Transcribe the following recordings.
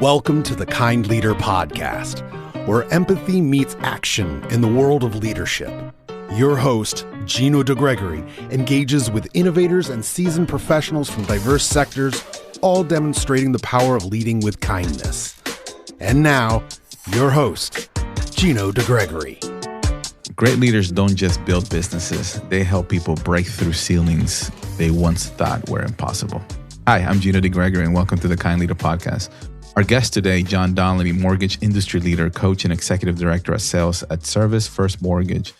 Welcome to the Kind Leader Podcast, where empathy meets action in the world of leadership. Your host, Gino Degregori, engages with innovators and seasoned professionals from diverse sectors, all demonstrating the power of leading with kindness. And now, your host, Gino Degregori. Great leaders don't just build businesses, they help people break through ceilings they once thought were impossible. Hi, I'm Gino Degregori, and welcome to the Kind Leader Podcast. Our guest today, John Donnelly, mortgage industry leader, coach, and executive director of sales at Service First Mortgage,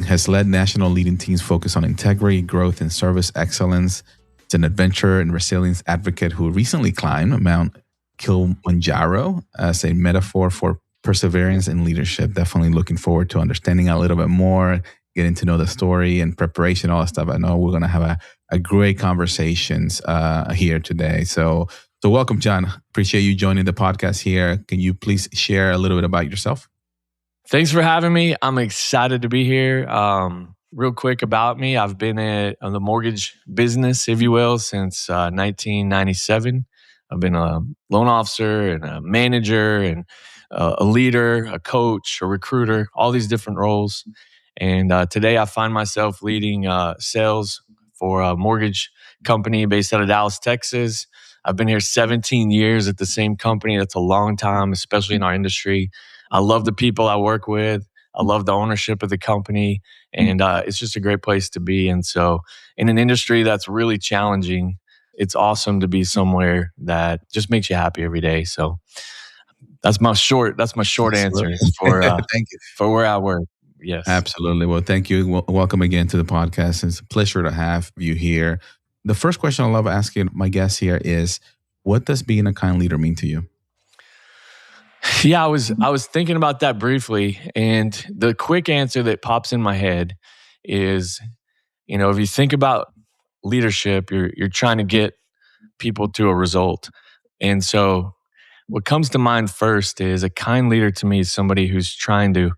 has led national leading teams focused on integrity, growth, and service excellence. It's an adventure and resilience advocate who recently climbed Mount Kilimanjaro as a metaphor for perseverance and leadership. Definitely looking forward to understanding a little bit more, getting to know the story and preparation, all that stuff. I know we're going to have a great conversations here today. So welcome, John. Appreciate you joining the podcast here. Can you please share a little bit about yourself? Thanks for having me. I'm excited to be here. Real quick about me, I've been in the mortgage business, if you will, since 1997. I've been a loan officer and a manager and a leader, a coach, a recruiter, all these different roles. And today I find myself leading sales for a mortgage company based out of Dallas, Texas. I've been here 17 years at the same company. That's a long time, especially in our industry. I love the people I work with. I love the ownership of the company. And it's just a great place to be. And so in an industry that's really challenging, it's awesome to be somewhere that just makes you happy every day. So that's my short answer for Thank you. for where I work. Yes. Absolutely. Well, thank you. Welcome again to the podcast. It's a pleasure to have you here. The first question I love asking my guests here is, what does being a kind leader mean to you? Yeah, I was thinking about that briefly, and the quick answer that pops in my head is, if you think about leadership, you're trying to get people to a result. And so what comes to mind first is a kind leader to me is somebody who's trying to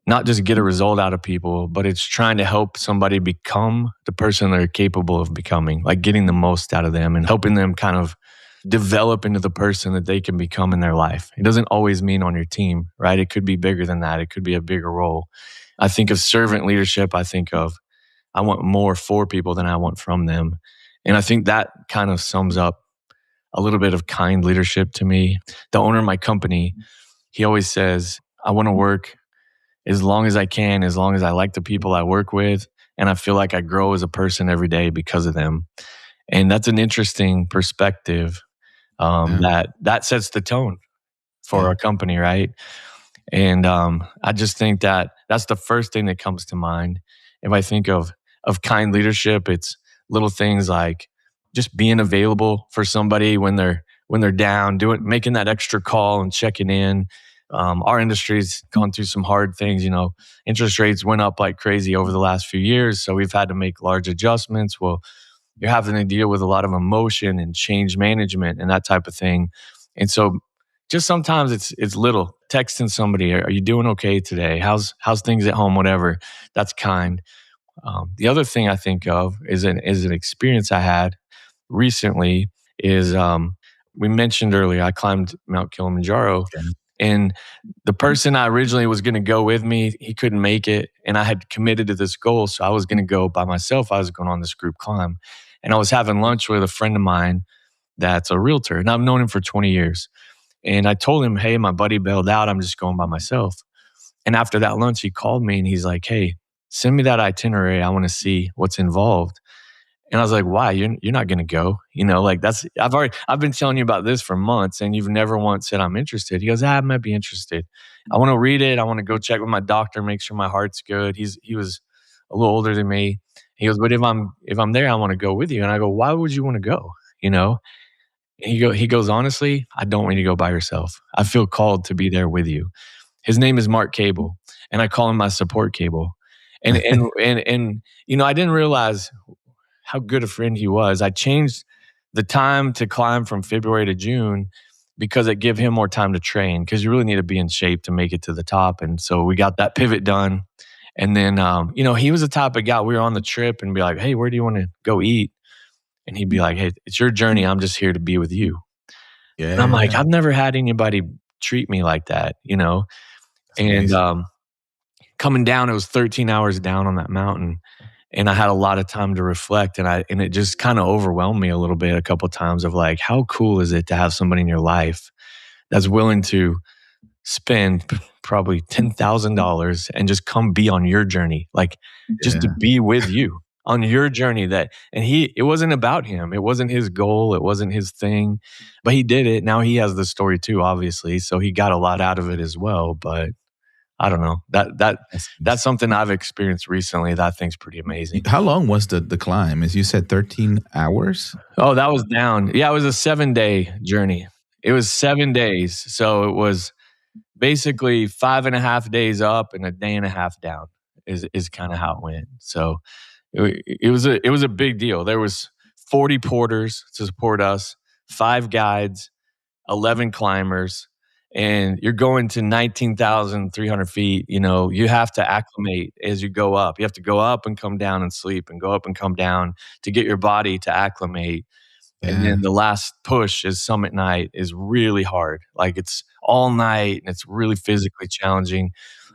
not just get a result out of people, but it's trying to help somebody become the person they're capable of becoming, like getting the most out of them and helping them kind of develop into the person that they can become in their life. It doesn't always mean on your team, right? It could be bigger than that. It could be a bigger role. I think of servant leadership. I think of, I want more for people than I want from them. And I think that kind of sums up a little bit of kind leadership to me. The owner of my company, he always says, I want to work as long as I can, as long as I like the people I work with, and I feel like I grow as a person every day because of them. And that's an interesting perspective that sets the tone for our company, right? And I just think that that's the first thing that comes to mind. If I think of kind leadership, it's little things like just being available for somebody when they're down, making that extra call and checking in. Our industry's gone through some hard things. Interest rates went up like crazy over the last few years, so we've had to make large adjustments. Well, you're having to deal with a lot of emotion and change management and that type of thing. And so just sometimes it's little. Texting somebody, are you doing okay today? How's things at home? Whatever. That's kind. The other thing I think of is an experience I had recently is we mentioned earlier, I climbed Mount Kilimanjaro. Okay. And the person I originally was going to go with me, he couldn't make it. And I had committed to this goal. So I was going to go by myself. I was going on this group climb. And I was having lunch with a friend of mine that's a realtor. And I've known him for 20 years. And I told him, hey, my buddy bailed out. I'm just going by myself. And after that lunch, he called me and he's like, hey, send me that itinerary. I want to see what's involved. And I was like, why? You're not going to go. I've been telling you about this for months and you've never once said I'm interested. He goes, I might be interested. I want to read it. I want to go check with my doctor, make sure my heart's good. He was a little older than me. He goes, but if I'm there, I want to go with you. And I go, why would you want to go? And he goes, honestly, I don't want you to go by yourself. I feel called to be there with you. His name is Mark Cable, and I call him my support cable. And I didn't realize how good a friend he was. I changed the time to climb from February to June because it gave him more time to train, because you really need to be in shape to make it to the top. And so we got that pivot done. And then, he was the type of guy, we were on the trip and be like, hey, where do you want to go eat? And he'd be like, hey, it's your journey. I'm just here to be with you. Yeah. And I'm like, I've never had anybody treat me like that, That's And amazing. coming down, it was 13 hours down on that mountain, and I had a lot of time to reflect, and it just kind of overwhelmed me a little bit a couple times of like, how cool is it to have somebody in your life that's willing to spend probably $10,000 and just come be on your journey, like just to Yeah. be with you on your journey. And it wasn't about him. It wasn't his goal. It wasn't his thing, but he did it. Now he has the story too, obviously. So he got a lot out of it as well. But I don't know, That's that's amazing. something I've experienced recently that I think's pretty amazing. How long was the climb? As you said, 13 hours? Oh, that was down. Yeah, it was a 7-day journey. It was 7 days. So it was basically 5.5 days up and a day and a half down is kind of how it went. So it was a big deal. There was 40 porters to support us, 5 guides, 11 climbers, and you're going to 19,300 feet. You have to acclimate as you go up. You have to go up and come down and sleep and go up and come down to get your body to acclimate. And Yeah. then the last push is summit night is really hard. Like it's all night and it's really physically challenging.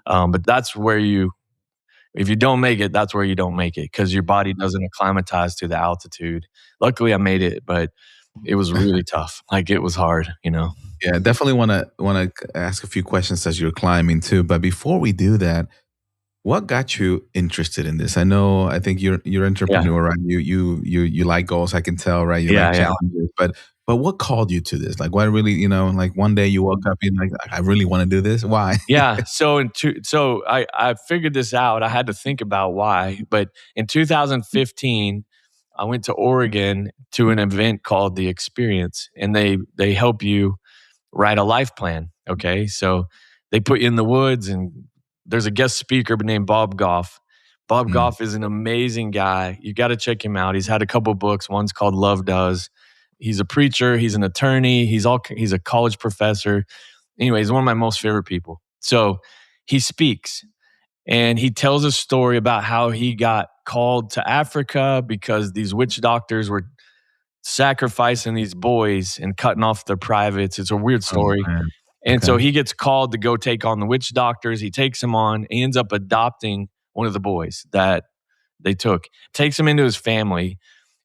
But that's where if you don't make it, that's where you don't make it because your body doesn't acclimatize to the altitude. Luckily, I made it, but it was really tough. Like it was hard. Yeah, definitely want to ask a few questions as you're climbing too. But before we do that, what got you interested in this? I think you're an Yeah. entrepreneur, right? You like goals, I can tell, right? You like Yeah. challenges, but what called you to this? Like, what really, like one day you woke up and like, I really want to do this. Why? Yeah. So I figured this out. I had to think about why. But in 2015, I went to Oregon to an event called The Experience, and they help you write a life plan. Okay. So they put you in the woods, and there's a guest speaker named Bob Goff. Bob Mm, Goff is an amazing guy. You got to check him out. He's had a couple books. One's called Love Does. He's a preacher. He's an attorney. He's a college professor. Anyway, he's one of my most favorite people. So he speaks and he tells a story about how he got called to Africa because these witch doctors were sacrificing these boys and cutting off their privates. It's a weird oh story. man. And Okay. so he gets called to go take on the witch doctors. He takes them on. He ends up adopting one of the boys that they took, takes him into his family.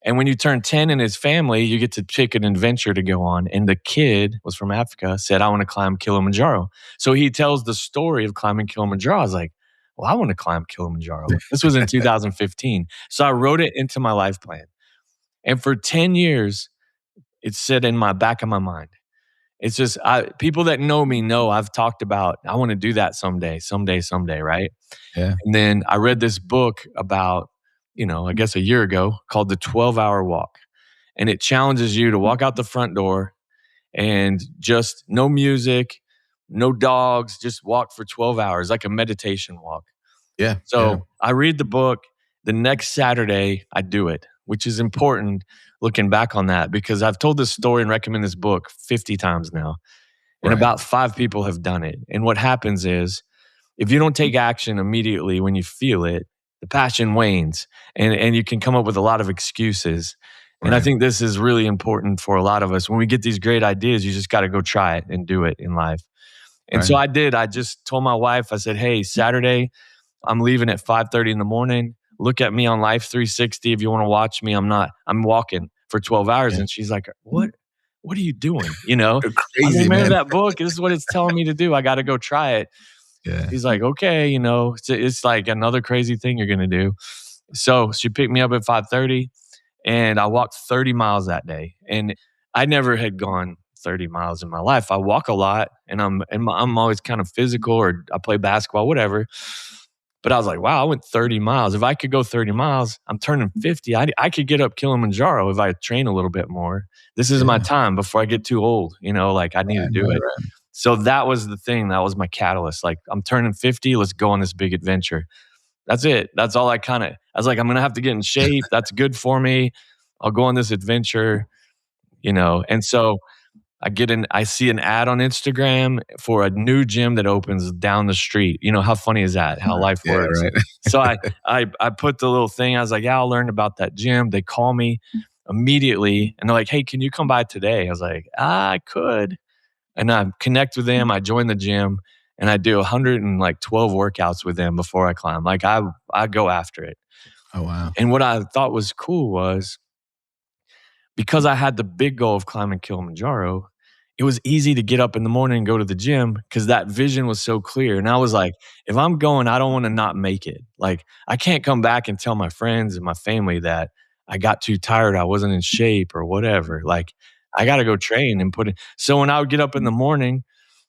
And when you turn 10 in his family, you get to pick an adventure to go on. And the kid was from Africa, said, I want to climb Kilimanjaro. So he tells the story of climbing Kilimanjaro. I was like, well, I want to climb Kilimanjaro. This was in 2015. So I wrote it into my life plan. And for 10 years, it sit in my back of my mind. It's just people that know me know I've talked about, I want to do that someday, right? Yeah. And then I read this book about, I guess a year ago called The 12-Hour Walk. And it challenges you to walk out the front door and just no music, no dogs, just walk for 12 hours, like a meditation walk. Yeah. Yeah. So I read the book. The next Saturday, I do it, which is important looking back on that because I've told this story and recommend this book 50 times now. And Right. about 5 people have done it. And what happens is if you don't take action immediately when you feel it, the passion wanes and you can come up with a lot of excuses. And I Right. think this is really important for a lot of us. When we get these great ideas, you just got to go try it and do it in life. And so Right. I did. I just told my wife, I said, hey, Saturday, I'm leaving at 5:30 in the morning. Look at me on Life 360 if you want to watch me. I'm walking for 12 hours. Yeah. And she's like, what are you doing? You're I was like, crazy, remember man. that book? This is what it's telling me to do. I got to go try it. Yeah. He's like, okay, it's like another crazy thing you're going to do. So she picked me up at 5:30 and I walked 30 miles that day. And I never had gone 30 miles in my life. I walk a lot and I'm always kind of physical or I play basketball, whatever. But I was like, wow, I went 30 miles. If I could go 30 miles, I'm turning 50. I could get up Kilimanjaro if I train a little bit more. This is my Yeah. time before I get too old. Like I need to do Right. it. So that was the thing. That was my catalyst. Like I'm turning 50. Let's go on this big adventure. That's it. That's all I was like, I'm going to have to get in shape. That's good for me. I'll go on this adventure, And so I see an ad on Instagram for a new gym that opens down the street. How funny is that? How life Yeah. works. Right. So I put the little thing. I was like, yeah, I'll learn about that gym. They call me. immediately. And they're like, hey, can you come by today? I was like, I could. And I connect with them. I join the gym and I do 112 workouts with them before I climb. Like I go after it. Oh, wow. And what I thought was cool was because I had the big goal of climbing Kilimanjaro, it was easy to get up in the morning and go to the gym because that vision was so clear. And I was like, if I'm going, I don't want to not make it. Like, I can't come back and tell my friends and my family that I got too tired, I wasn't in shape or whatever. Like, I got to go train and put it. So when I would get up in the morning,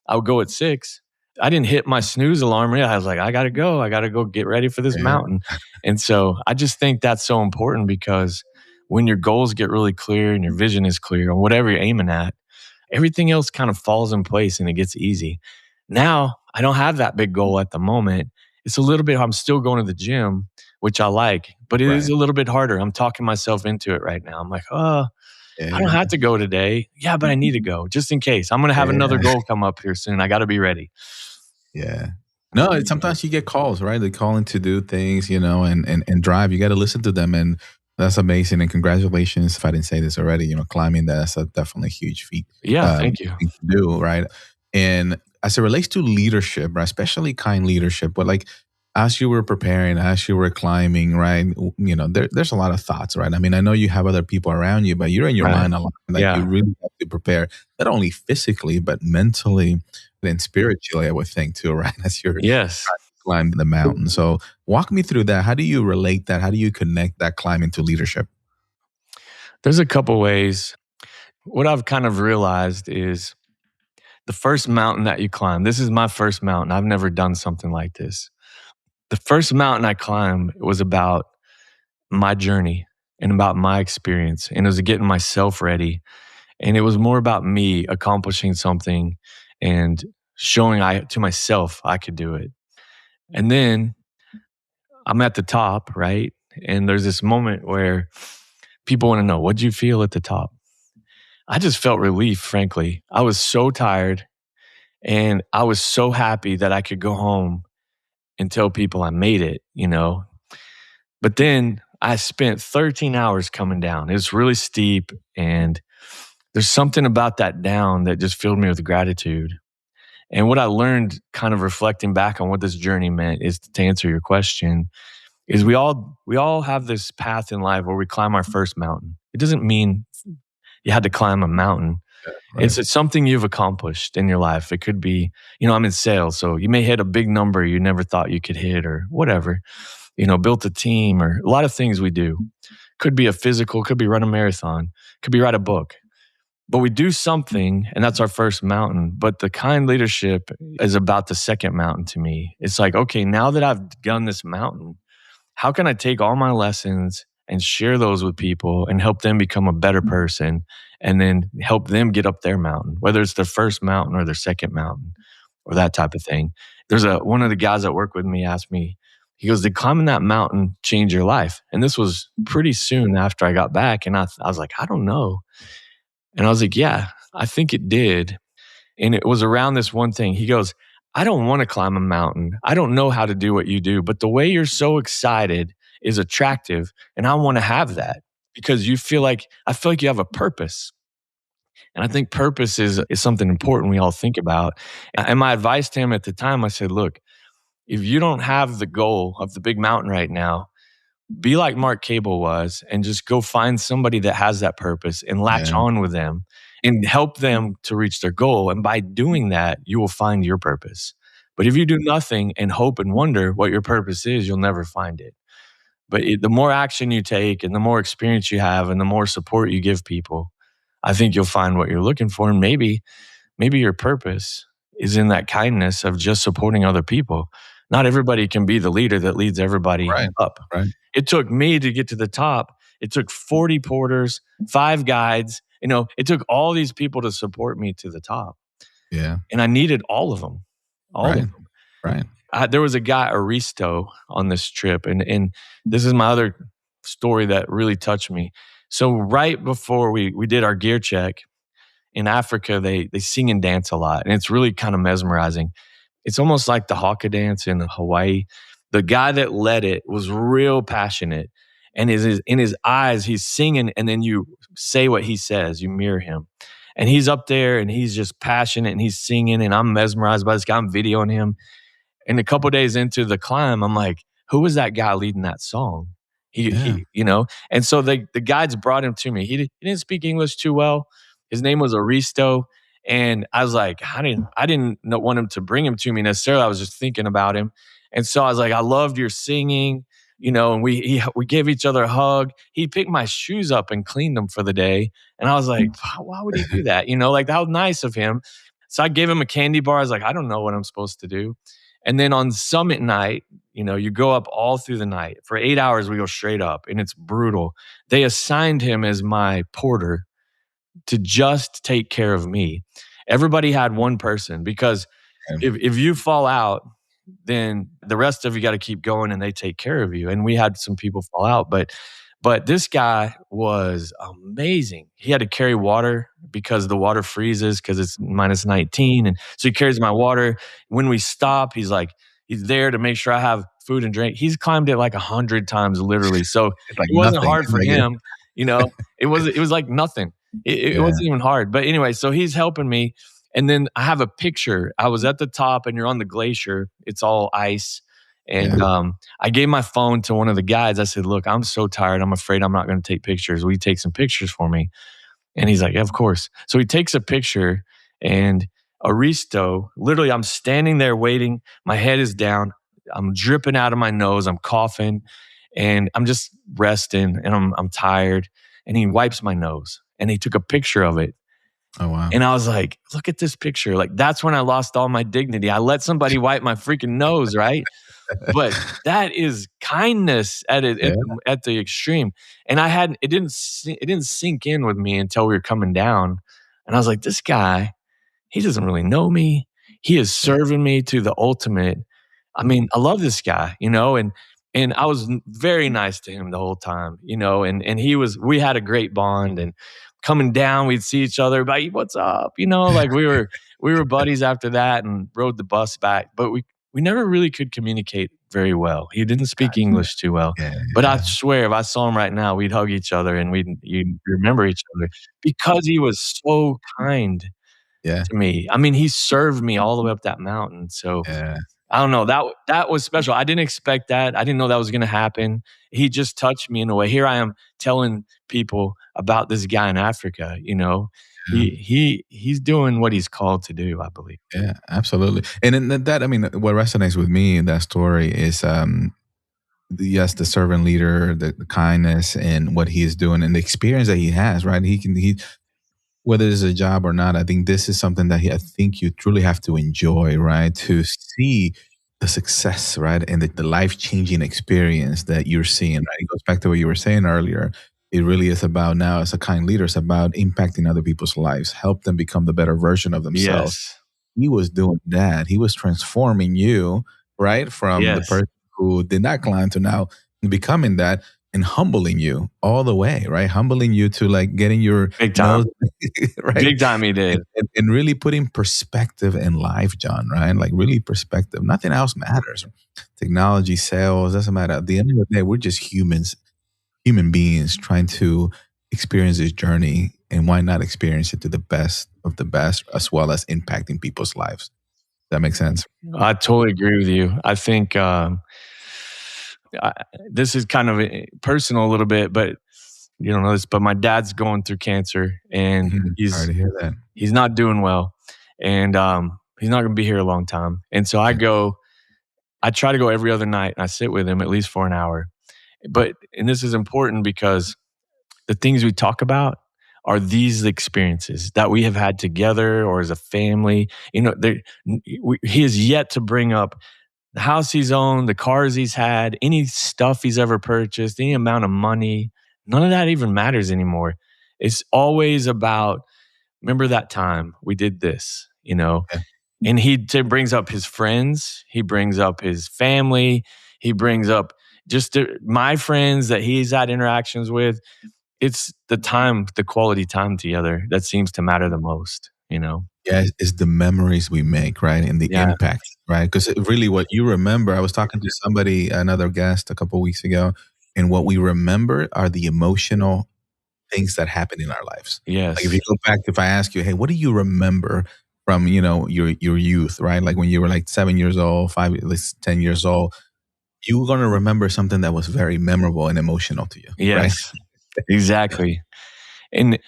I would go at 6. I didn't hit my snooze alarm. I was like, I got to go. I got to go get ready for this Yeah. mountain. And so I just think that's so important because when your goals get really clear and your vision is clear on whatever you're aiming at, everything else kind of falls in place and it gets easy. Now, I don't have that big goal at the moment. It's a little bit, I'm still going to the gym, which I like, but it is Right. a little bit harder. I'm talking myself into it right now. I'm like, oh, I don't Yeah. have to go today. Yeah, but I need to go just in case. I'm going to have another Yeah. goal come up here soon. I got to be ready. Yeah. No, sometimes you get calls, right? They call in to do things, and drive. You got to listen to them, and that's amazing. And congratulations, if I didn't say this already, climbing that's a definitely huge feat Yeah, thank you. thing to do, right? And as it relates to leadership, right, especially kind leadership, but like as you were preparing, as you were climbing, right, there's a lot of thoughts, right? I mean, I know you have other people around you, but you're in your Right. mind a lot. Like Yeah. you really have to prepare, not only physically but mentally and spiritually, I would think too, right? As you're Yes. climbing the mountain. So walk me through that. How do you relate that? How do you connect that climbing to leadership? There's a couple ways. What I've kind of realized is the first mountain that you climb, this is my first mountain. I've never done something like this. The first mountain I climbed was about my journey and about my experience. And it was getting myself ready. And it was more about me accomplishing something and showing to myself I could do it. And then I'm at the top, right? And there's this moment where people want to know, what'd you feel at the top? I just felt relief, frankly. I was so tired and I was so happy that I could go home and tell people I made it. But then I spent 13 hours coming down. It was really steep. And there's something about that down that just filled me with gratitude. And what I learned kind of reflecting back on what this journey meant is to answer your question is we all have this path in life where we climb our first mountain. It doesn't mean you had to climb a mountain. Right. It's something you've accomplished in your life. It could be, I'm in sales, so you may hit a big number you never thought you could hit or whatever. Built a team or a lot of things we do. Could be a physical, could be run a marathon, could be write a book. But we do something, and that's our first mountain. But the kind leadership is about the second mountain to me. It's like, okay, now that I've done this mountain, how can I take all my lessons and share those with people and help them become a better person and then help them get up their mountain, whether it's their first mountain or their second mountain or that type of thing. There's one of the guys that work with me asked me, he goes, did climbing that mountain change your life? And this was pretty soon after I got back. And I was like, I don't know. And I was like, yeah, I think it did. And it was around this one thing. He goes, I don't want to climb a mountain. I don't know how to do what you do, but the way you're so excited is attractive. And I want to have that because I feel like you have a purpose. And I think purpose is something important we all think about. And my advice to him at the time, I said, look, if you don't have the goal of the big mountain right now, be like Mark Cable was and just go find somebody that has that purpose and latch on with them and help them to reach their goal. And by doing that, you will find your purpose. But if you do nothing and hope and wonder what your purpose is, you'll never find it. But the more action you take and the more experience you have and the more support you give people, I think you'll find what you're looking for. And maybe your purpose is in that kindness of just supporting other people. Not everybody can be the leader that leads everybody up. Right. It took me to get to the top. It took 40 porters, 5 guides. It took all these people to support me to the top. Yeah. And I needed all of them. All of them. Right. There was a guy, Aristo, on this trip. And this is my other story that really touched me. So right before we did our gear check, in Africa, they sing and dance a lot. And it's really kind of mesmerizing. It's almost like the haka dance in Hawaii. The guy that led it was real passionate. and in his eyes, he's singing, and then you say what he says, you mirror him. And he's up there and he's just passionate and he's singing, and I'm mesmerized by this guy. I'm videoing him. And a couple days into the climb, I'm like, who was that guy leading that song? He and so the guides brought him to me. He didn't speak English too well. His name was Aristo. And I was like, I didn't want him to bring him to me necessarily. I was just thinking about him. And so I was like, I loved your singing, and we gave each other a hug. He picked my shoes up and cleaned them for the day. And I was like, why would he do that? Like, how nice of him. So I gave him a candy bar. I was like, I don't know what I'm supposed to do. And then on summit night, you go up all through the night. For 8 hours, we go straight up, and it's brutal. They assigned him as my porter to just take care of me. Everybody had one person, because if you fall out, then the rest of you got to keep going and they take care of you. And we had some people fall out, but this guy was amazing. He had to carry water because the water freezes because it's minus 19. And so he carries my water. When we stop, he's there to make sure I have food and drink. He's climbed it like 100 times, literally. So it wasn't hard for him. It was like nothing. It wasn't even hard. But anyway, so he's helping me. And then I have a picture. I was at the top and you're on the glacier. It's all ice. And I gave my phone to one of the guides. I said, look, I'm so tired. I'm afraid I'm not going to take pictures. Will you take some pictures for me? And he's like, yeah, of course. So he takes a picture, and Aristo, literally, I'm standing there waiting. My head is down. I'm dripping out of my nose. I'm coughing, and I'm just resting, and I'm tired. And he wipes my nose, and he took a picture of it. Oh, wow. And I was like, look at this picture. Like, that's when I lost all my dignity. I let somebody wipe my freaking nose, right? But that is kindness at the extreme. And it didn't sink in with me until we were coming down. And I was like, this guy, he doesn't really know me. He is serving me to the ultimate. I mean, I love this guy, and I was very nice to him the whole time, and we had a great bond. And coming down, we'd see each other, like, what's up? Like we were buddies after that, and rode the bus back. But we never really could communicate very well. He didn't speak English too well. But I swear, if I saw him right now, we'd hug each other and you'd remember each other, because he was so kind to me. I mean, he served me all the way up that mountain. So I don't know. That was special. I didn't expect that. I didn't know that was going to happen. He just touched me in a way. Here I am telling people about this guy in Africa. He's doing what he's called to do, I believe. Yeah, absolutely. And in that, I mean, what resonates with me in that story is, the servant leader, the kindness, and what he is doing, and the experience that he has. Right, whether it's a job or not, I think this is something that I think you truly have to enjoy, right? To see the success, right? And the life-changing experience that you're seeing, right? It goes back to what you were saying earlier. It really is about, now as a kind leader, it's about impacting other people's lives, help them become the better version of themselves. Yes. He was doing that. He was transforming you, right? From the person who did not climb to now becoming that, and humbling you all the way, right? Humbling you to like getting your big time, right? Big time he did. And really putting perspective in life, John, right? Like really perspective. Nothing else matters. Technology, sales, doesn't matter. At the end of the day, we're just human beings trying to experience this journey, and why not experience it to the best of the best, as well as impacting people's lives. Does that make sense? I totally agree with you. I think this is kind of personal a little bit, but you don't know this, but my dad's going through cancer, and sorry to hear that. He's not doing well, and he's not going to be here a long time. And so I try to go every other night, and I sit with him at least for an hour. And this is important because the things we talk about are these experiences that we have had together or as a family. He has yet to bring up the house he's owned, the cars he's had, any stuff he's ever purchased, any amount of money. None of that even matters anymore. It's always about, remember that time we did this, And he brings up his friends. He brings up his family. He brings up just my friends that he's had interactions with. It's the quality time together that seems to matter the most, Yeah, it's the memories we make, right? And the impact, right? Because really what you remember, I was talking to somebody, another guest a couple of weeks ago, and what we remember are the emotional things that happen in our lives. Like if Yes. you go back, if I ask you, hey, what do you remember from, your youth, right? Like when you were like 7 years old, at least 10 years old, you're going to remember something that was very memorable and emotional to you, right? Yes. Exactly. And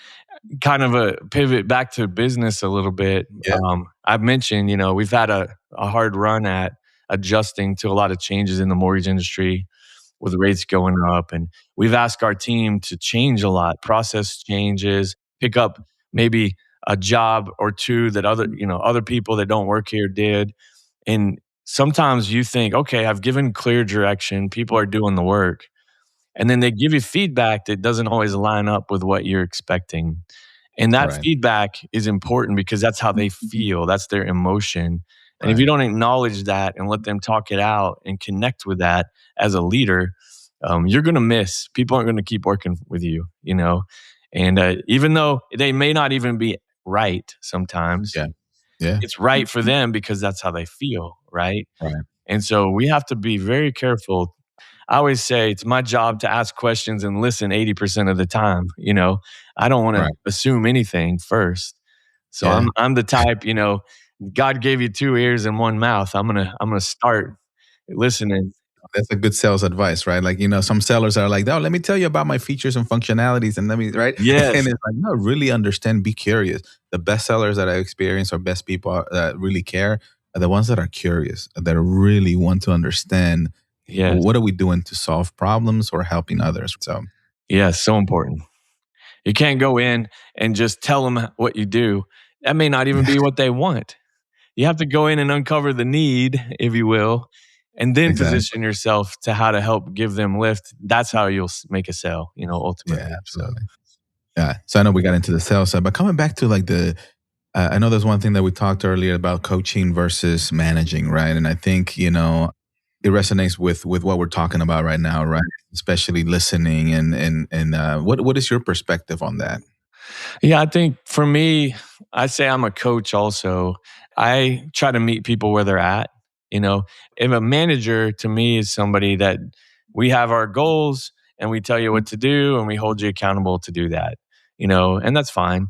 kind of a pivot back to business a little bit. Yeah. I've mentioned, we've had a hard run at adjusting to a lot of changes in the mortgage industry with rates going up. And we've asked our team to change a lot, process changes, pick up maybe a job or two that other people that don't work here did. And sometimes you think, okay, I've given clear direction, people are doing the work. And then they give you feedback that doesn't always line up with what you're expecting. And that Right. feedback is important because that's how they feel, that's their emotion. And if you Right. don't acknowledge that and let them talk it out and connect with that as a leader, you're going to miss. People aren't going to keep working with you. And even though they may not even be right sometimes, Yeah. Yeah. it's right for them because that's how they feel, right? Right. And so we have to be very careful. I always say it's my job to ask questions and listen 80% of the time. I don't want to Right. assume anything first. So Yeah. I'm the type, God gave you two ears and one mouth. I'm gonna start listening. That's a good sales advice, right? Like, some sellers are like, "Oh, let me tell you about my features and functionalities and let me," right? And Yes, it's like, no, really understand, be curious. The best sellers that I experience or best people that really care are the ones that are curious, that really want to understand yes, what are we doing to solve problems or helping others. So, yes, so important. You can't go in and just tell them what you do. That may not even be what they want. You have to go in and uncover the need, if you will, and then exactly. position yourself to how to help give them lift. That's how you'll make a sale, Yeah, ultimately. So, absolutely. Yeah. So I know we got into the sales side, but coming back to like I know there's one thing that we talked earlier about coaching versus managing, right? And I think, it resonates with what we're talking about right now, right? Especially listening and what is your perspective on that? yeah, I think for me, I say I'm a coach also. I try to meet people where they're at. You know, if a manager to me is somebody that we have our goals and we tell you what to do and we hold you accountable to do that, and that's fine.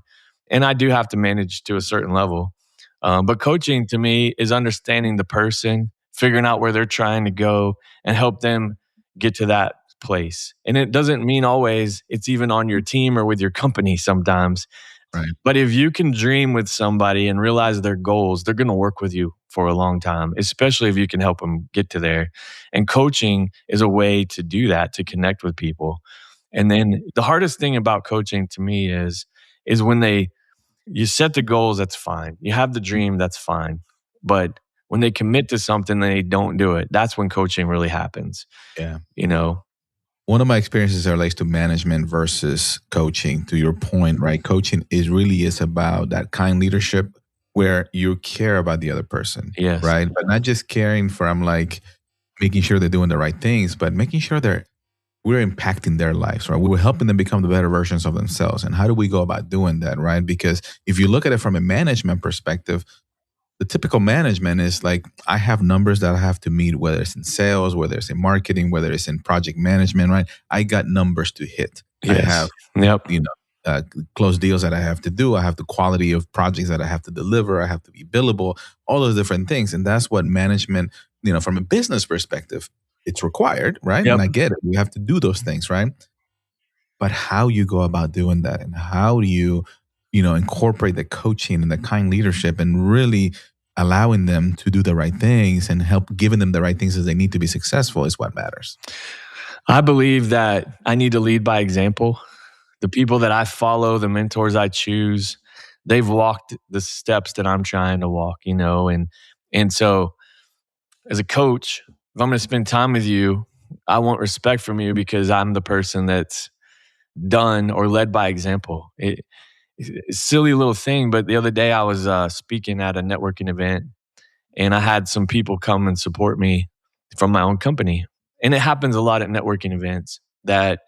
And I do have to manage to a certain level. But coaching to me is understanding the person, figuring out where they're trying to go and help them get to that place. And it doesn't mean always it's even on your team or with your company sometimes. Right. But if you can dream with somebody and realize their goals, they're going to work with you for a long time, especially if you can help them get to there. And coaching is a way to do that, to connect with people. And then the hardest thing about coaching to me is when you set the goals, that's fine. You have the dream, that's fine. But when they commit to something and they don't do it, that's when coaching really happens, Yeah. you know? One of my experiences relates to management versus coaching. To your point, right? Coaching is about that kind leadership where you care about the other person, Yes. right? But not just caring from like making sure they're doing the right things, but making sure we're impacting their lives, right? We're helping them become the better versions of themselves. And how do we go about doing that, right? Because if you look at it from a management perspective, the typical management is like, I have numbers that I have to meet, whether it's in sales, whether it's in marketing, whether it's in project management, right? I got numbers to hit. I have, Yes. Yep. close deals that I have to do. I have the quality of projects that I have to deliver. I have to be billable, all those different things. And that's what management, from a business perspective, it's required, right? Yep. And I get it. We have to do those things, right? But how you go about doing that and how do you, incorporate the coaching and the kind leadership and really allowing them to do the right things and help giving them the right things as they need to be successful is what matters. I believe that I need to lead by example. The people that I follow, the mentors I choose, they've walked the steps that I'm trying to walk, and so as a coach, if I'm going to spend time with you, I want respect from you because I'm the person that's done or led by example. It's a silly little thing, but the other day I was speaking at a networking event and I had some people come and support me from my own company. And it happens a lot at networking events that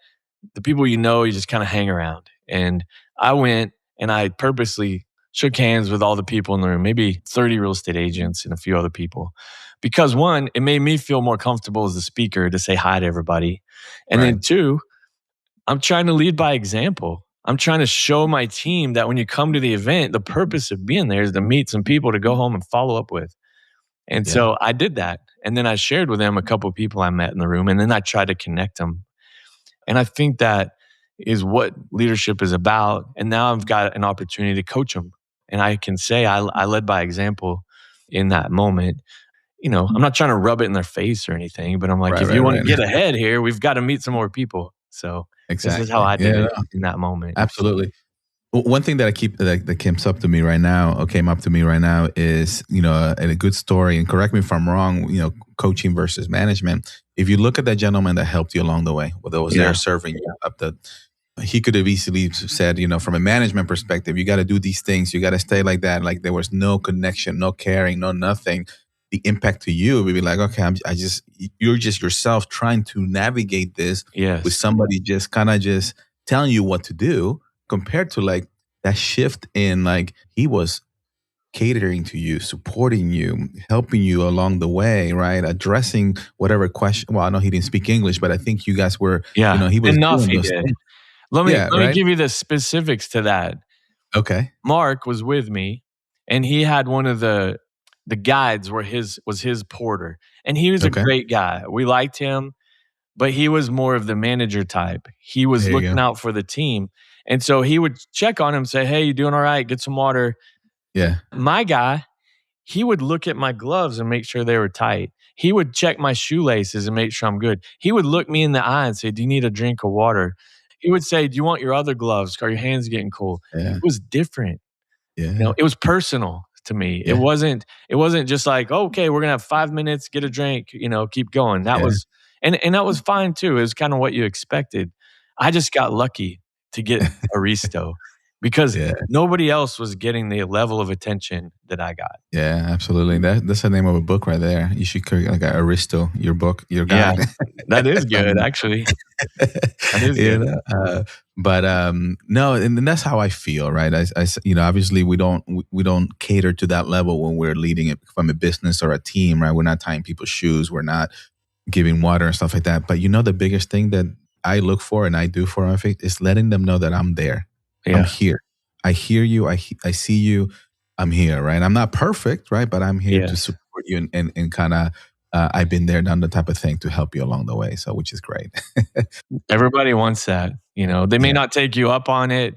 the people you just kind of hang around. And I went and I purposely shook hands with all the people in the room, maybe 30 real estate agents and a few other people. Because one, it made me feel more comfortable as a speaker to say hi to everybody. And Right. then two, I'm trying to lead by example. I'm trying to show my team that when you come to the event, the purpose of being there is to meet some people to go home and follow up with. And Yeah. so I did that. And then I shared with them a couple of people I met in the room, and then I tried to connect them. And I think that is what leadership is about. And now I've got an opportunity to coach them. And I can say I led by example in that moment. I'm not trying to rub it in their face or anything, but I'm like, Right. if you Right. want to Right. get ahead here, we've got to meet some more people. So this is how Exactly. I did Yeah. it in that moment. Absolutely. One thing that I keep that comes up to me right now, or came up to me right now, is a good story. And correct me if I'm wrong. Coaching versus management. If you look at that gentleman that helped you along the way, whether it was there serving you up he could have easily said, from a management perspective, you got to do these things, you got to stay like that. Like there was no connection, no caring, no nothing. The impact to you would be like, okay, you're just yourself trying to navigate this with Yes. somebody just kind of just telling you what to do, compared to like that shift in like he was catering to you, supporting you, helping you along the way, right? Addressing whatever question. Well, I know he didn't speak English, but I think you guys were, Yeah. he was Enough doing he those did. things. Let me Yeah, let me right. give you the specifics to that. Okay. Mark was with me, and he had one of the guides was his porter, and he was a Okay. great guy. We liked him, but he was more of the manager type. He was There you looking go. out for the team, and so he would check on him, say, "Hey, you doing all right? Get some water." Yeah. My guy, he would look at my gloves and make sure they were tight. He would check my shoelaces and make sure I'm good. He would look me in the eye and say, "Do you need a drink of water?" He would say, "Do you want your other gloves? Are your hands getting cold?" Yeah. It was different. Yeah. It was personal to me. It Yeah. wasn't just like, oh, "Okay, we're gonna have 5 minutes, get a drink, keep going." That Yeah. was and that was fine too. It was kinda what you expected. I just got lucky to get Aristo because Yeah. nobody else was getting the level of attention that I got. Yeah. Absolutely. That's the name of a book right there. You should create like Aristo, your book, your Yeah, guide. that is good, actually. That is good. But no, and that's how I feel, right? Obviously we don't cater to that level when we're leading it from a business or a team, right? We're not tying people's shoes, we're not giving water and stuff like that. But the biggest thing that I look for and I do for my faith is letting them know that I'm there. I'm Yeah, here. I hear you. I see you. I'm here, right? I'm not perfect, right? But I'm here to yes. support you and kind of I've been there, done the type of thing to help you along the way. So, which is great. Everybody wants that, They may Yeah, not take you up on it,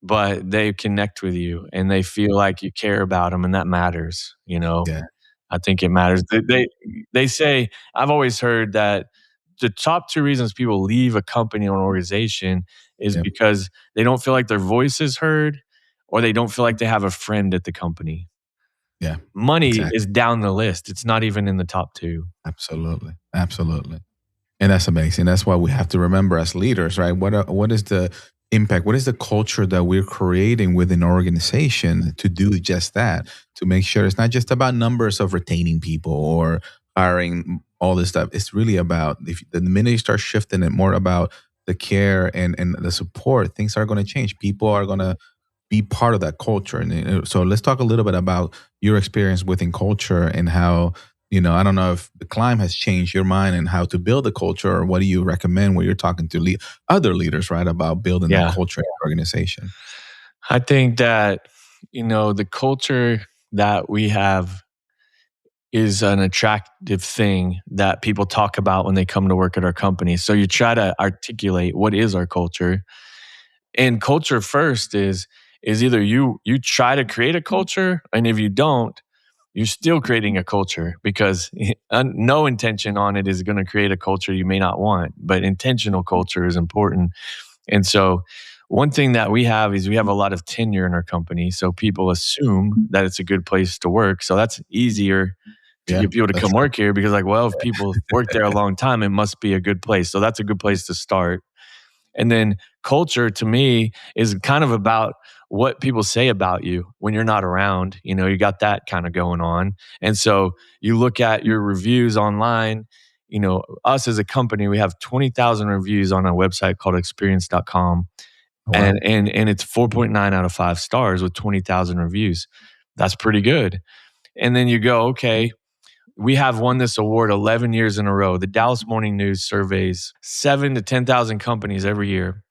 but they connect with you, and they feel like you care about them, and that matters. yeah, I think it matters. They say I've always heard that the top 2 reasons people leave a company or an organization is yeah, because they don't feel like their voice is heard, or they don't feel like they have a friend at the company. yeah. Money Exactly. is down the list. It's not even in the top 2. Absolutely, absolutely. And that's amazing. That's why we have to remember as leaders, right? What is the impact? What is the culture that we're creating within our organization to do just that? To make sure it's not just about numbers of retaining people or hiring all this stuff. It's really about if the minute you start shifting it more about the care and the support, things are going to change. People are going to be part of that culture. And so let's talk a little bit about your experience within culture and how I don't know if the climb has changed your mind and how to build a culture, or what do you recommend when you're talking to other leaders, right, about building that Yeah. culture in your organization? I think that, the culture that we have is an attractive thing that people talk about when they come to work at our company. So you try to articulate what is our culture. And culture first is either you try to create a culture, and if you don't, you're still creating a culture because no intention on it is going to create a culture you may not want, but intentional culture is important. And so one thing that we have is we have a lot of tenure in our company. So people assume that it's a good place to work. So that's easier to Yeah, get people to that's come work here because if people work there a long time, it must be a good place. So that's a good place to start. And then culture to me is kind of about what people say about you when you're not around. You got that kind of going on. And so you look at your reviews online. Us as a company, we have 20,000 reviews on our website called experience.com. Wow. And it's 4.9 out of 5 stars with 20,000 reviews. That's pretty good. And then you go, okay, we have won this award 11 years in a row. The Dallas Morning News surveys 7 to 10,000 companies every year.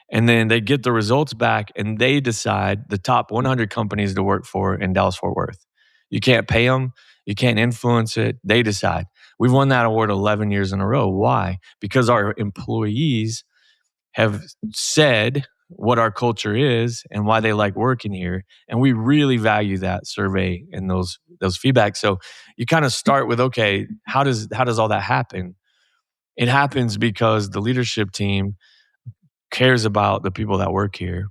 And then they get the results back and they decide the top 100 companies to work for in Dallas Fort Worth. You can't pay them, you can't influence it. They decide. We've won that award 11 years in a row. Why? Because our employees have said what our culture is and why they like working here, and we really value that survey and those feedback. So you kind of start with, okay, how does all that happen? It happens because the leadership team cares about the people that work here,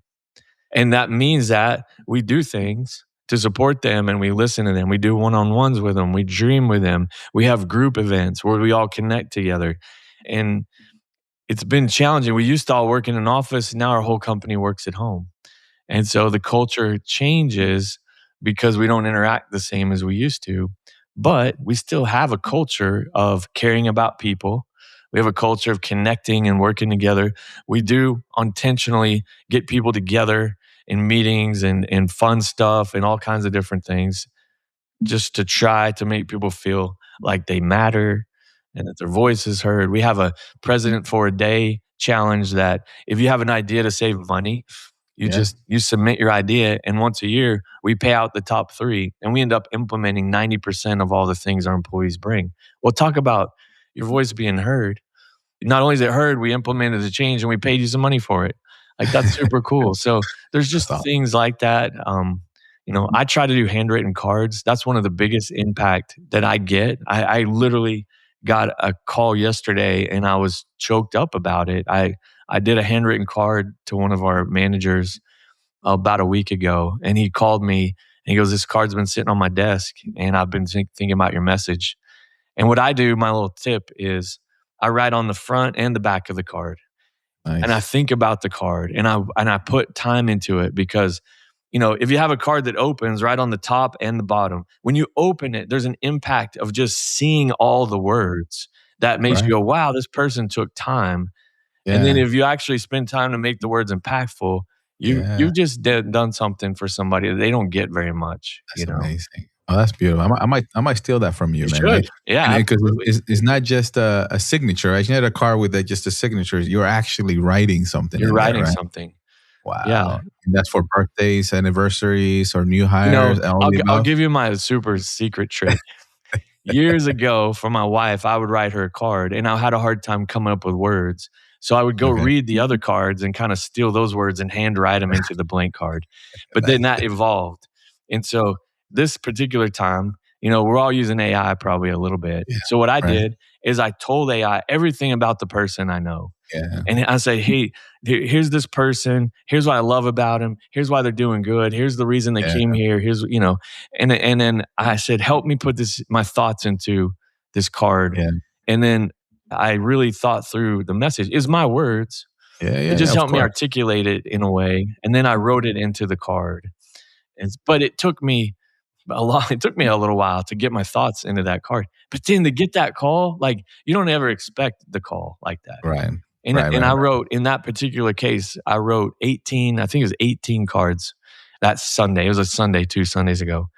and that means that we do things to support them and we listen to them. We do one-on-ones with them. We dream with them. We have group events where we all connect together, and it's been challenging. We used to all work in an office. Now our whole company works at home. And so the culture changes because we don't interact the same as we used to. But we still have a culture of caring about people. We have a culture of connecting and working together. We do intentionally get people together in meetings and fun stuff and all kinds of different things just to try to make people feel like they matter and that their voice is heard. We have a President for a Day challenge that if you have an idea to save money, you submit your idea, and once a year we pay out the top 3, and we end up implementing 90% of all the things our employees bring. Well, talk about your voice being heard. Not only is it heard, we implemented the change and we paid you some money for it. Like, that's super cool. So there's just things like that. I try to do handwritten cards. That's one of the biggest impact that I get. I literally got a call yesterday and I was choked up about it. I did a handwritten card to one of our managers about a week ago, and he called me and he goes, "This card's been sitting on my desk and I've been thinking about your message." And what I do, my little tip is I write on the front and the back of the card. Nice. And I think about the card and I put time into it because, if you have a card that opens right on the top and the bottom, when you open it, there's an impact of just seeing all the words that makes you go, wow, this person took time. And then if you actually spend time to make the words impactful, you just done something for somebody that they don't get very much. That's amazing. Oh, that's beautiful. I might steal that from you, man. Should. Yeah, because it's not just a signature. Right? It's not a card with just a signature. You're actually writing something. You're writing something. Wow. Yeah. And that's for birthdays, anniversaries, or new hires. I'll give you my super secret trick. Years ago, for my wife, I would write her a card, and I had a hard time coming up with words. So I would go read the other cards and kind of steal those words and handwrite them into the blank card. But then that evolved. And so this particular time, we're all using AI probably a little bit. Yeah, so what I did is I told AI everything about the person I know. Yeah. And I say, hey, here's this person. Here's what I love about them. Here's why they're doing good. Here's the reason they came here. Here's, and then I said, help me put my thoughts into this card. Yeah. And then I really thought through the message. It's my words. It just helped me articulate it in a way. And then I wrote it into the card. But it took me a little while to get my thoughts into that card. But then to get that call, like, you don't ever expect the call like that. Right. And I wrote, in that particular case, I wrote 18 cards that Sunday. It was a Sunday 2 Sundays ago.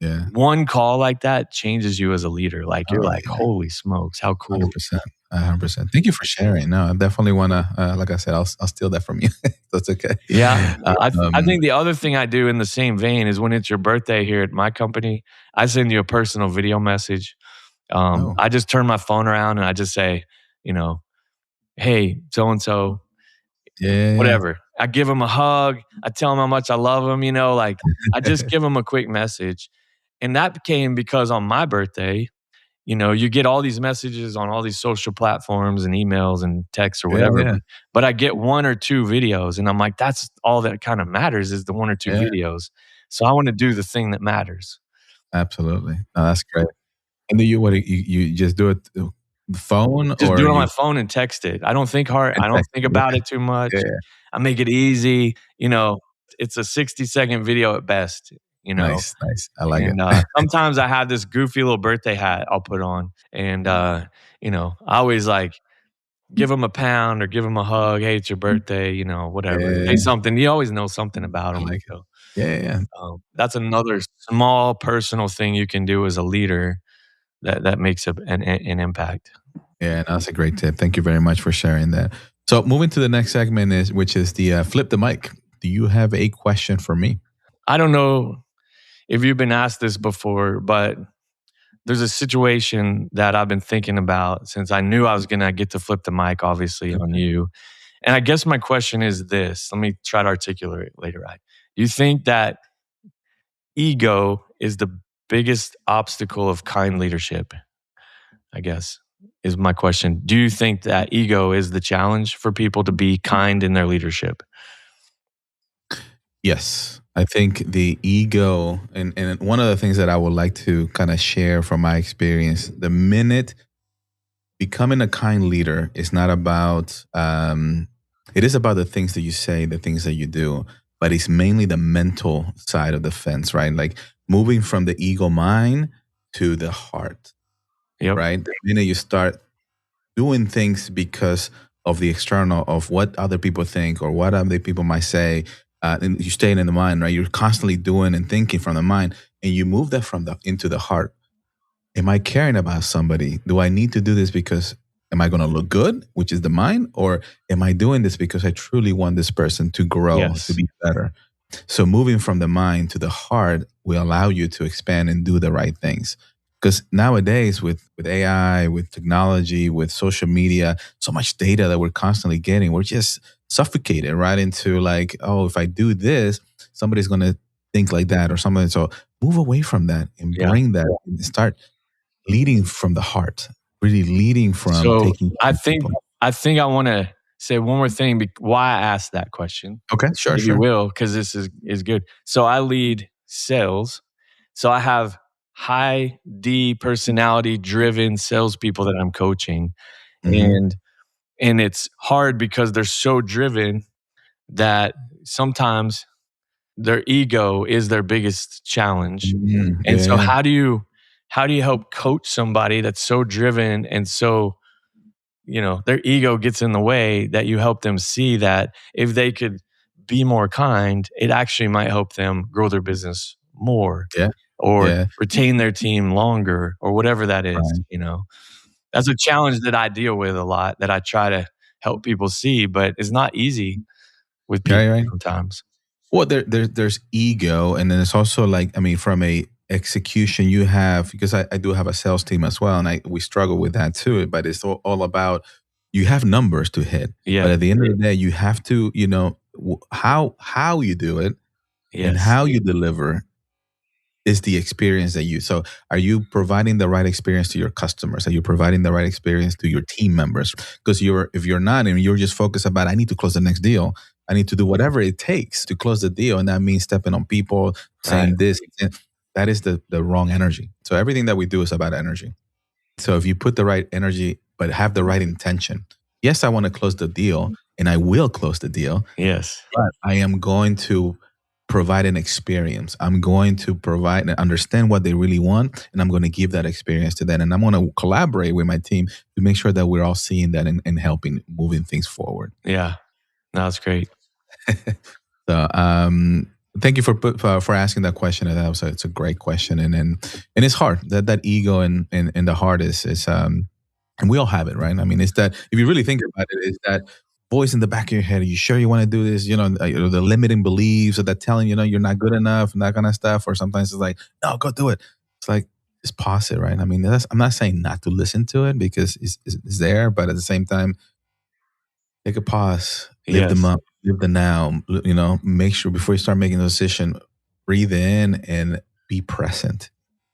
Yeah. One call like that changes you as a leader. Like, you're like, holy smokes, how cool. 100%. Thank you for sharing. No, I definitely want to, like I said, I'll steal that from you. That's okay. Yeah. I think the other thing I do in the same vein is when it's your birthday here at my company, I send you a personal video message. I just turn my phone around and I just say, hey, so-and-so, whatever. I give them a hug. I tell them how much I love them, I just give them a quick message. And that came because on my birthday, you get all these messages on all these social platforms and emails and texts or whatever. Yeah. But I get 1 or 2 videos and I'm like, that's all that kind of matters is the 1 or 2 videos. So I want to do the thing that matters. Absolutely. No, that's great. And do you just do it the phone? Just do it on my phone and text it. I don't think hard. I don't think about it too much. Yeah. I make it easy. It's a 60-second video at best. Nice. I like it. Sometimes I have this goofy little birthday hat I'll put on, and I always give them a pound or give them a hug. Hey, it's your birthday, whatever. Yeah, Say something. You always know something about I them. like it. So Yeah. that's another small personal thing you can do as a leader that makes an impact. Yeah, that's a great tip. Thank you very much for sharing that. So moving to the next segment which is the flip the mic. Do you have a question for me? I don't know if you've been asked this before, but there's a situation that I've been thinking about since I knew I was going to get to flip the mic, obviously, on you. And I guess my question is this. Let me try to articulate it later. Do you think that ego is the biggest obstacle of kind leadership? I guess is my question. Do you think that ego is the challenge for people to be kind in their leadership? Yes. I think the ego, and one of the things that I would like to kind of share from my experience, the minute becoming a kind leader is not about, it is about the things that you say, the things that you do, but it's mainly the mental side of the fence, right? Like moving from the ego mind to the heart, Yep. right? The minute you start doing things because of the external, of what other people think or what other people might say, and you stay in the mind, right? You're constantly doing and thinking from the mind, and you move that from the into the heart. Am I caring about somebody? Do I need to do this because am I going to look good, which is the mind, or am I doing this because I truly want this person to grow, to Yes. be better? So moving from the mind to the heart will allow you to expand and do the right things. Because nowadays with AI, with technology, with social media, so much data that we're constantly getting, we're just suffocated right into like, oh, if I do this, somebody's going to think like that or something. So move away from that and Yeah. bring that and start leading from the heart, really leading from So taking care I of think people. I want to say one more thing why I asked that question, Okay, sure, if you sure. will, because this is good. So I lead sales. So I have high D personality driven salespeople that I'm coaching, Mm-hmm. and it's hard because they're so driven that sometimes their ego is their biggest challenge. Mm-hmm. And Yeah, so yeah. how do you help coach somebody that's so driven and so, their ego gets in the way, that you help them see that if they could be more kind, it actually might help them grow their business more Yeah, or yeah. retain their team longer or whatever that is, Right. That's a challenge that I deal with a lot, that I try to help people see, but it's not easy with Right, people right. sometimes. Well, there's ego, and then it's also like, I mean, from a execution you have, because I do have a sales team as well, and we struggle with that too. But it's all about, you have numbers to hit, Yeah. but at the end of the day, you have to, how you do it and Yes. how you deliver is the experience that you. So, are you providing the right experience to your customers? Are you providing the right experience to your team members? Because if you're not, and you're just focused about, I need to close the next deal, I need to do whatever it takes to close the deal, and that means stepping on people, Right. saying this, and that is the wrong energy. So everything that we do is about energy. So if you put the right energy, but have the right intention, yes, I want to close the deal, and I will close the deal, Yes. but I am going to provide an experience. I'm going to provide and understand what they really want, and I'm going to give that experience to them. And I'm going to collaborate with my team to make sure that we're all seeing that and helping moving things forward. Yeah. No, that's great. So, thank you for asking that question. And it's a great question, and it's hard. That ego and the heart is and we all have it, right? I mean, it's that, if you really think about it, it's that voice in the back of your head. Are you sure you want to do this? The limiting beliefs or that telling you're not good enough and that kind of stuff. Or sometimes it's like, no, go do it. It's like, just pause it, right? I mean, I'm not saying not to listen to it, because it's there, but at the same time, take a pause, live the Yes. moment, live the now. Make sure before you start making a decision, breathe in and be present.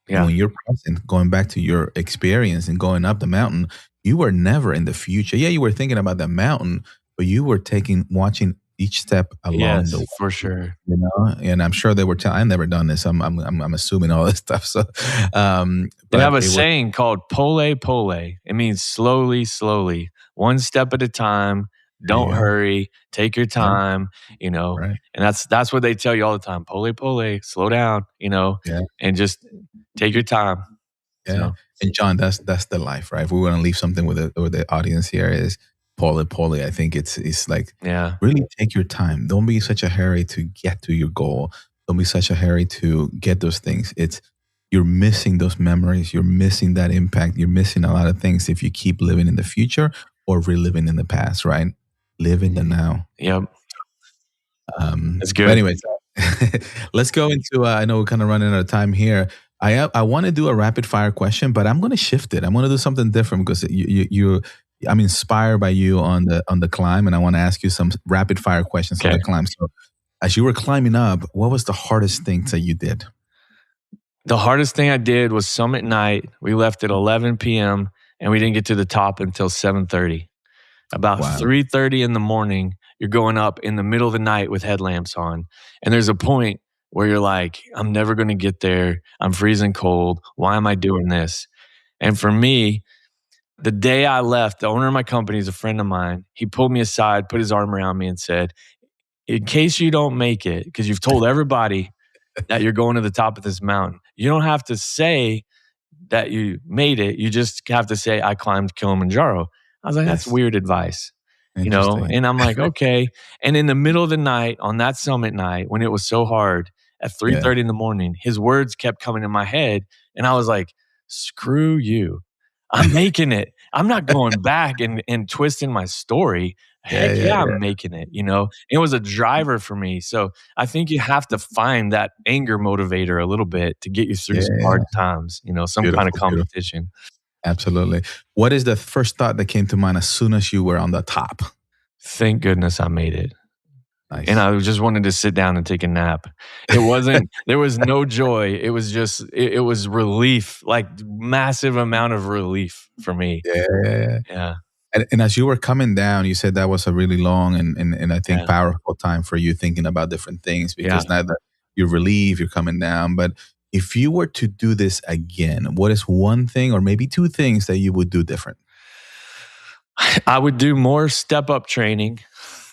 And Yeah. when you're present, going back to your experience and going up the mountain, you were never in the future. Yeah, you were thinking about the mountain, but you were watching each step along the Yes, way. for sure. And I'm sure they were telling. I've never done this. I'm assuming all this stuff. So, They have but a it was saying called pole pole. It means slowly, slowly, one step at a time. there you Don't go. hurry. Take your Yeah, time. right. And that's what they tell you all the time. Pole pole. Slow down. Yeah, And just take your time. yeah. So And John, that's the life, right? If we want to leave something with the audience here, is poly. I think it's like Yeah. really take your time. Don't be such a hurry to get to your goal. Don't be such a hurry to get those things. It's you're missing those memories. You're missing that impact. You're missing a lot of things if you keep living in the future or reliving in the past, right? Live in the now. Yep. That's But good. anyways, let's go into. I know we're kind of running out of time here. I want to do a rapid fire question, but I'm going to shift it. I'm going to do something different because I'm inspired by you on the climb, and I want to ask you some rapid fire questions on Okay. the climb. So, as you were climbing up, what was the hardest thing that you did? The hardest thing I did was summit night. We left at 11 p.m. and we didn't get to the top until 7:30. About Wow. 3:30 in the morning, you're going up in the middle of the night with headlamps on. And there's a point where you're like, I'm never going to get there. I'm freezing cold. Why am I doing this? And for me, the day I left, the owner of my company is a friend of mine. He pulled me aside, put his arm around me and said, in case you don't make it, because you've told everybody that you're going to the top of this mountain, you don't have to say that you made it. You just have to say, I climbed Kilimanjaro. I was like, that's Yes. weird advice, Interesting. And I'm like, okay. And in the middle of the night, on that summit night, when it was so hard at 3:30 in the morning, his words kept coming in my head. And I was like, screw you. I'm making it. I'm not going back and twisting my story. Heck yeah, I'm making it, It was a driver for me. So I think you have to find that anger motivator a little bit to get you through some hard times, some kind of Beautiful. competition. Absolutely. What is the first thought that came to mind as soon as you were on the top? Thank goodness I made it. Nice. And I just wanted to sit down and take a nap. It wasn't, there was no joy. It was just, it was relief, like massive amount of relief for me. Yeah. And as you were coming down, you said that was a really long and I think powerful time for you thinking about different things because now that you're relieved, you're coming down. But if you were to do this again, what is one thing or maybe two things that you would do different? I would do more step-up training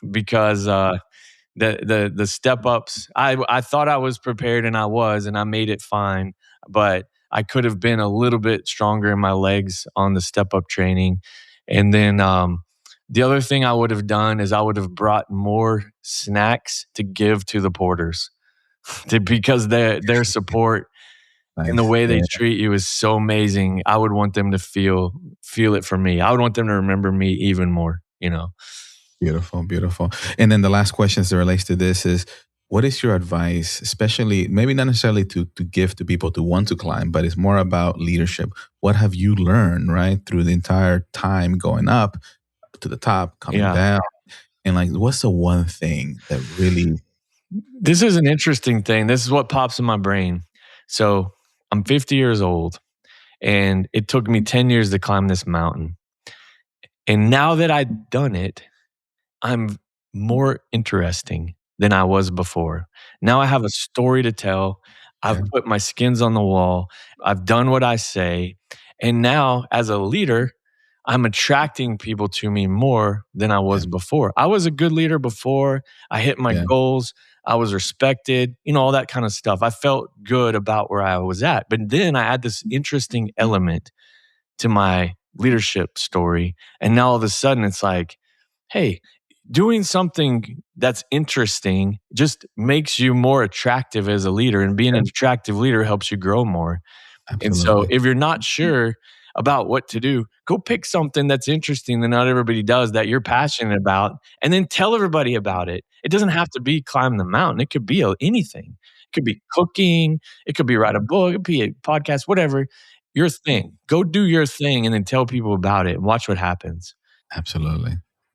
because the step-ups, I thought I was prepared and I was, and I made it fine. But I could have been a little bit stronger in my legs on the step-up training. And then the other thing I would have done is I would have brought more snacks to give to the porters because their support and the way they treat you is so amazing. I would want them to feel it for me. I would want them to remember me even more, Beautiful, beautiful. And then the last question that relates to this is, what is your advice, especially maybe not necessarily to give to people to want to climb, but it's more about leadership. What have you learned, right, through the entire time going up to the top, coming down? And like, what's the one thing that really... This is an interesting thing. This is what pops in my brain. So I'm 50 years old and it took me 10 years to climb this mountain. And now that I've done it, I'm more interesting than I was before. Now I have a story to tell. I've put my skins on the wall. I've done what I say. And now as a leader, I'm attracting people to me more than I was before. I was a good leader before. I hit my goals. I was respected, all that kind of stuff. I felt good about where I was at. But then I had this interesting element to my leadership story. And now all of a sudden it's like, hey, doing something that's interesting just makes you more attractive as a leader, and being an attractive leader helps you grow more. Absolutely. And so if you're not sure about what to do, go pick something that's interesting that not everybody does, that you're passionate about, and then tell everybody about it. It doesn't have to be climb the mountain. It could be anything. It could be cooking. It could be write a book. It could be a podcast, whatever. Your thing. Go do your thing and then tell people about it and watch what happens. Absolutely.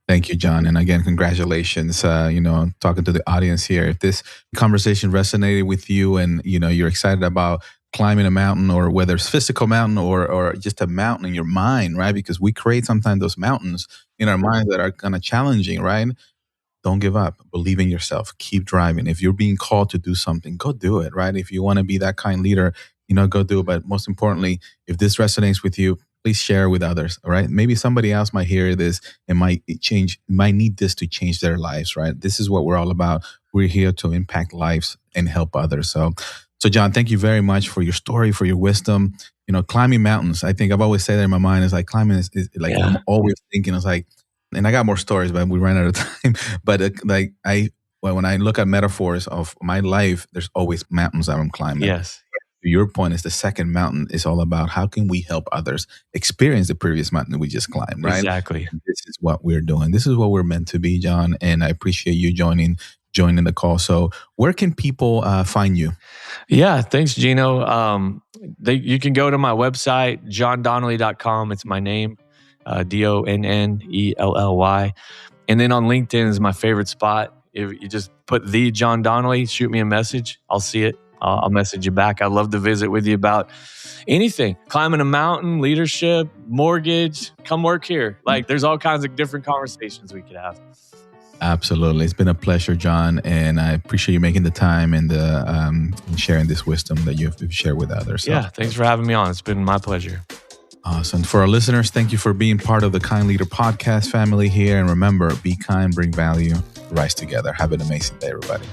Thank you, John. And again, congratulations, talking to the audience here. If this conversation resonated with you and, you're excited about climbing a mountain, or whether it's physical mountain or just a mountain in your mind, right? Because we create sometimes those mountains in our minds that are kind of challenging, right? Don't give up. Believe in yourself. Keep driving. If you're being called to do something, go do it, right? If you want to be that kind leader, go do it. But most importantly, if this resonates with you, please share with others, all right? Maybe somebody else might hear this and might need this to change their lives, right? This is what we're all about. We're here to impact lives and help others. So John, thank you very much for your story, for your wisdom. Climbing mountains, I think I've always said that in my mind, is like climbing is like, I'm always thinking, it's like, And I got more stories, but we ran out of time. But when I look at metaphors of my life, there's always mountains that I'm climbing. Yes. To your point, is the second mountain is all about how can we help others experience the previous mountain that we just climbed, right? Exactly. And this is what we're doing. This is what we're meant to be, John. And I appreciate you joining the call. So where can people find you? Yeah, thanks, Gino. You can go to my website, johndonnelly.com. It's my name, Donnelly. And then on LinkedIn is my favorite spot. If you just put the John Donnelly, shoot me a message. I'll see it. I'll message you back. I'd love to visit with you about anything. Climbing a mountain, leadership, mortgage, come work here. Like there's all kinds of different conversations we could have. Absolutely. It's been a pleasure, John. And I appreciate you making the time and sharing this wisdom that you've shared with others. So. Yeah, thanks for having me on. It's been my pleasure. Awesome. For our listeners, thank you for being part of the Kind Leader podcast family here. And remember, be kind, bring value, rise together. Have an amazing day, everybody.